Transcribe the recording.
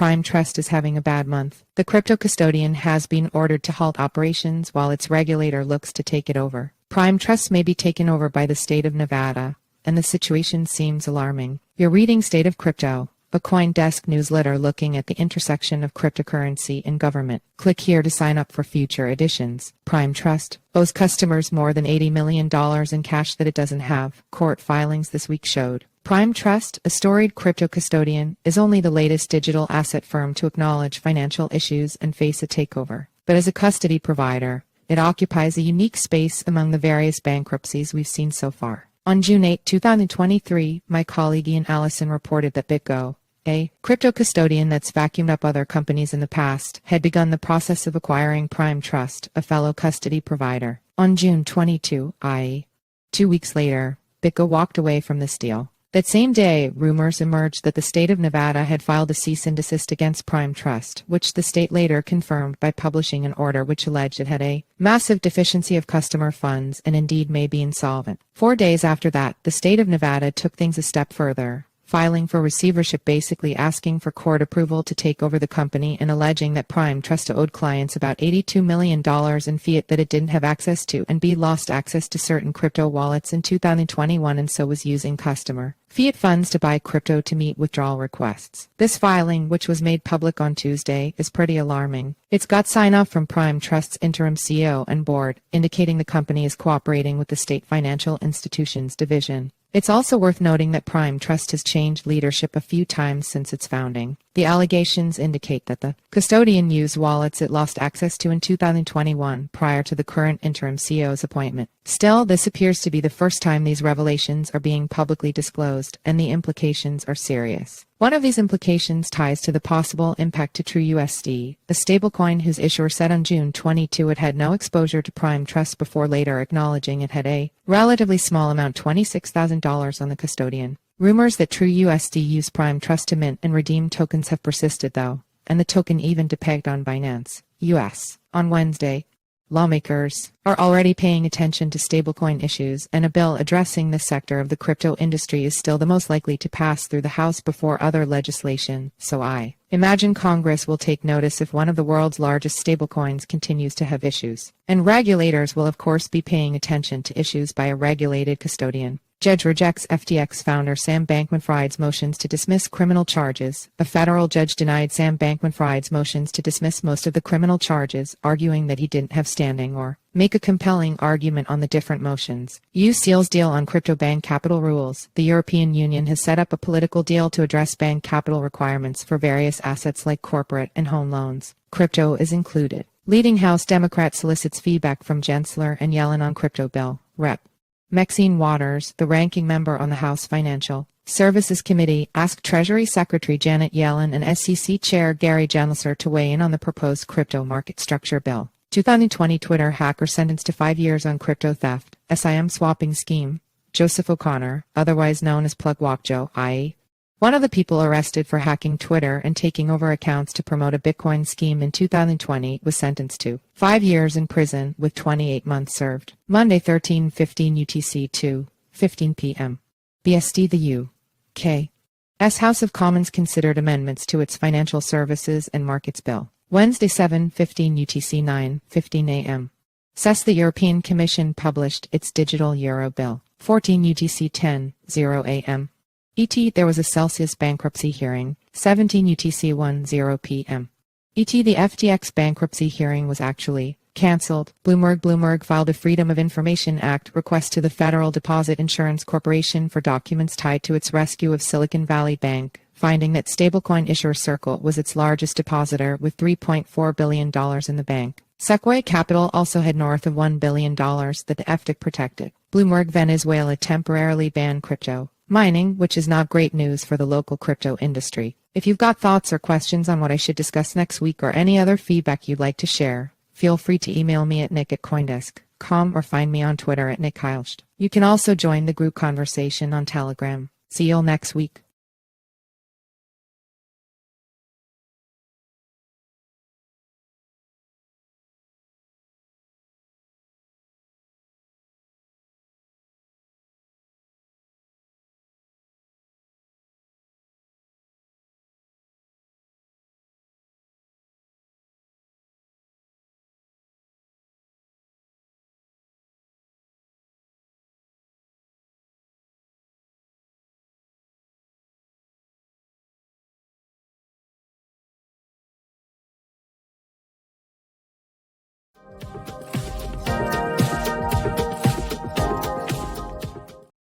Prime Trust is having a bad month. The crypto custodian has been ordered to halt operations while its regulator looks to take it over. Prime Trust may be taken over by the state of Nevada, and the situation seems alarming. You're reading State of Crypto, a CoinDesk newsletter looking at the intersection of cryptocurrency and government. Click here to sign up for future editions. Prime Trust owes customers more than $80 million in cash that it doesn't have, court filings this week showed. Prime Trust, a storied crypto custodian, is only the latest digital asset firm to acknowledge financial issues and face a takeover. But as a custody provider, it occupies a unique space among the various bankruptcies we've seen so far. On June 8, 2023, my colleague Ian Allison reported that BitGo, a crypto custodian that's vacuumed up other companies in the past, had begun the process of acquiring Prime Trust, a fellow custody provider. On June 22, i.e., 2 weeks later, BitGo walked away from this deal. That same day, rumors emerged that the state of Nevada had filed a cease and desist against Prime Trust, which the state later confirmed by publishing an order which alleged it had a massive deficiency of customer funds and indeed may be insolvent. 4 days after that, the state of Nevada took things a step further, filing for receivership, basically asking for court approval to take over the company and alleging that Prime Trust owed clients about $82 million in fiat that it didn't have access to, and B, lost access to certain crypto wallets in 2021 and so was using customer fiat funds to buy crypto to meet withdrawal requests. This filing, which was made public on Tuesday, is pretty alarming. It's got sign-off from Prime Trust's interim CEO and board, indicating the company is cooperating with the State Financial Institutions Division. It's also worth noting that Prime Trust has changed leadership a few times since its founding. The allegations indicate that the custodian used wallets it lost access to in 2021 prior to the current interim CEO's appointment. Still, this appears to be the first time these revelations are being publicly disclosed, and the implications are serious. One of these implications ties to the possible impact to trueusd, a stablecoin whose issuer said on June 22 it had no exposure to Prime Trust before later acknowledging it had a relatively small amount, $26,000, on the custodian. Rumors that trueusd used Prime Trust to mint and redeem tokens have persisted, though, and the token even depegged on Binance US. On Wednesday, lawmakers are already paying attention to stablecoin issues, and a bill addressing this sector of the crypto industry is still the most likely to pass through the House before other legislation, so I imagine Congress will take notice if one of the world's largest stablecoins continues to have issues. And regulators will of course be paying attention to issues by a regulated custodian. Judge rejects FTX founder Sam Bankman-Fried's motions to dismiss criminal charges. A federal judge denied Sam Bankman-Fried's motions to dismiss most of the criminal charges, arguing that he didn't have standing or make a compelling argument on the different motions. EU seals deal on crypto bank capital rules. The European Union has set up a political deal to address bank capital requirements for various assets like corporate and home loans. Crypto is included. Leading House Democrat solicits feedback from Gensler and Yellen on crypto bill. Rep. Maxine Waters, the ranking member on the House Financial Services Committee, asked Treasury Secretary Janet Yellen and SEC Chair Gary Gensler to weigh in on the proposed crypto market structure bill. 2020 Twitter hacker sentenced to 5 years on crypto theft, SIM swapping scheme. Joseph O'Connor, otherwise known as Plug Walk Joe, i.e., one of the people arrested for hacking Twitter and taking over accounts to promote a Bitcoin scheme in 2020, was sentenced to 5 years in prison with 28 months served. Monday 13:15 UTC 2:15 p.m. BST. The U.K.'s House of Commons considered amendments to its Financial Services and Markets Bill. Wednesday 7:15 UTC 9:15 a.m. CES. The European Commission published its Digital Euro Bill. 14 UTC 10:0 a.m. There was a Celsius bankruptcy hearing. 17 UTC 10 p.m. The FTX bankruptcy hearing was actually cancelled. Bloomberg filed a Freedom of Information Act request to the Federal Deposit Insurance Corporation for documents tied to its rescue of Silicon Valley Bank, finding that stablecoin issuer Circle was its largest depositor with $3.4 billion in the bank. Sequoia Capital also had north of $1 billion that the FTX protected. Bloomberg. Venezuela temporarily banned crypto mining, which is not great news for the local crypto industry. If you've got thoughts or questions on what I should discuss next week or any other feedback you'd like to share, feel free to email me at nick@coindesk.com or find me on Twitter at nickheilst. You can also join the group conversation on Telegram. See you all next week.